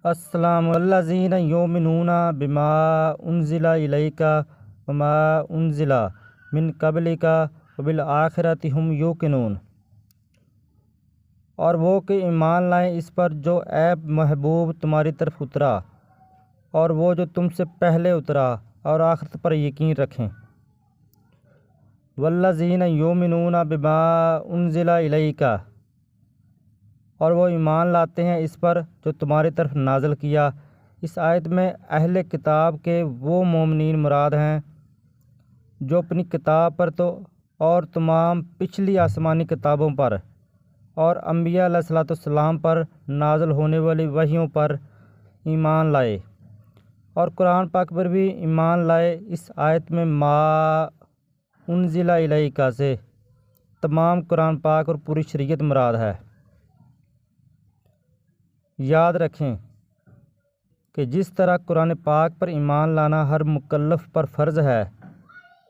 السلام الذین یؤمنون بما انزل الیک وما انزل من قبلک وبالآخرۃ ھم یوقنون۔ اور وہ کہ ایمان لائیں اس پر جو اے محبوب تمہاری طرف اترا اور وہ جو تم سے پہلے اترا اور آخرت پر یقین رکھیں۔ والذین یؤمنون بما انزل الیک، اور وہ ایمان لاتے ہیں اس پر جو تمہاری طرف نازل کیا۔ اس آیت میں اہل کتاب کے وہ مومنین مراد ہیں جو اپنی کتاب پر اور تمام پچھلی آسمانی کتابوں پر اور انبیاء علیہ السلام پر نازل ہونے والی وحیوں پر ایمان لائے اور قرآن پاک پر بھی ایمان لائے۔ اس آیت میں ما انزل الیک سے تمام قرآن پاک اور پوری شریعت مراد ہے۔ یاد رکھیں کہ جس طرح قرآن پاک پر ایمان لانا ہر مکلف پر فرض ہے،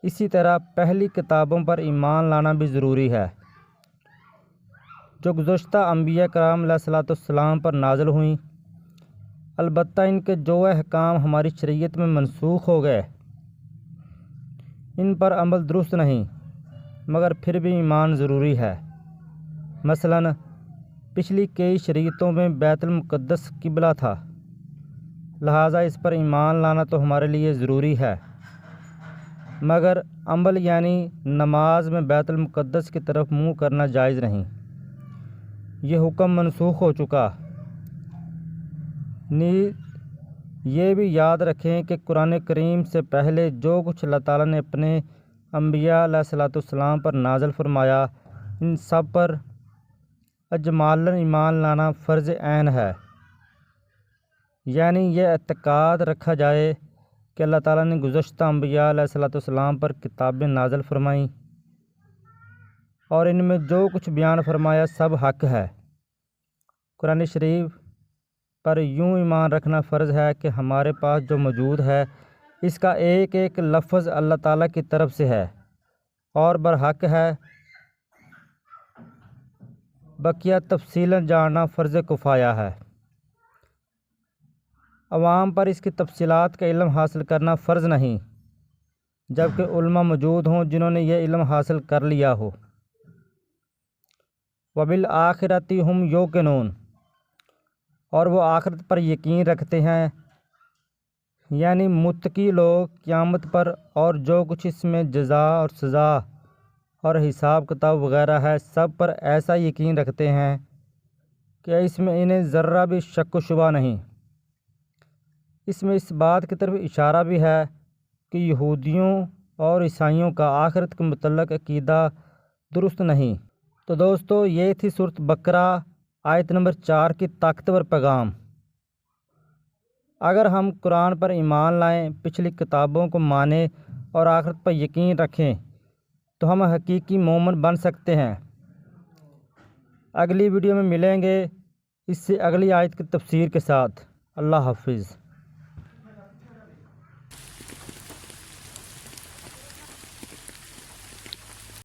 اسی طرح پہلی کتابوں پر ایمان لانا بھی ضروری ہے جو گزشتہ انبیاء کرام علیہ السلام پر نازل ہوئیں۔ البتہ ان کے جو احکام ہماری شریعت میں منسوخ ہو گئے ان پر عمل درست نہیں، مگر پھر بھی ایمان ضروری ہے۔ مثلاً پچھلی کئی شریعتوں میں بیت المقدس قبلہ تھا، لہٰذا اس پر ایمان لانا تو ہمارے لیے ضروری ہے، مگر عمل یعنی نماز میں بیت المقدس کی طرف منہ کرنا جائز نہیں، یہ حکم منسوخ ہو چکا۔ نیز یہ بھی یاد رکھیں کہ قرآن کریم سے پہلے جو کچھ اللہ تعالیٰ نے اپنے انبیاء علیہ السلام پر نازل فرمایا، ان سب پر اجمالاً ایمان لانا فرض عین ہے، یعنی یہ اعتقاد رکھا جائے کہ اللہ تعالیٰ نے گزشتہ انبیاء علیہ السلام پر کتابیں نازل فرمائیں اور ان میں جو کچھ بیان فرمایا سب حق ہے۔ قرآن شریف پر یوں ایمان رکھنا فرض ہے کہ ہمارے پاس جو موجود ہے اس کا ایک ایک لفظ اللہ تعالیٰ کی طرف سے ہے اور برحق ہے، بقیہ تفصیلاً جاننا فرض کفایہ ہے۔ عوام پر اس کی تفصیلات کا علم حاصل کرنا فرض نہیں، جبکہ علماء موجود ہوں جنہوں نے یہ علم حاصل کر لیا ہو۔ وبالآخرۃ ھم یوقنون، اور وہ آخرت پر یقین رکھتے ہیں، یعنی متقی لوگ قیامت پر اور جو کچھ اس میں جزا اور سزا اور حساب کتاب وغیرہ ہے سب پر ایسا یقین رکھتے ہیں کہ اس میں انہیں ذرہ بھی شک و شبہ نہیں۔ اس میں اس بات کی طرف اشارہ بھی ہے کہ یہودیوں اور عیسائیوں کا آخرت کے متعلق عقیدہ درست نہیں۔ تو دوستو، یہ تھی سورۃ بقرہ آیت نمبر 4 کی طاقتور پیغام۔ اگر ہم قرآن پر ایمان لائیں، پچھلی کتابوں کو مانیں اور آخرت پر یقین رکھیں تو ہم حقیقی مومن بن سکتے ہیں۔ اگلی ویڈیو میں ملیں گے اس سے اگلی آیت کی تفسیر کے ساتھ۔ اللہ حافظ۔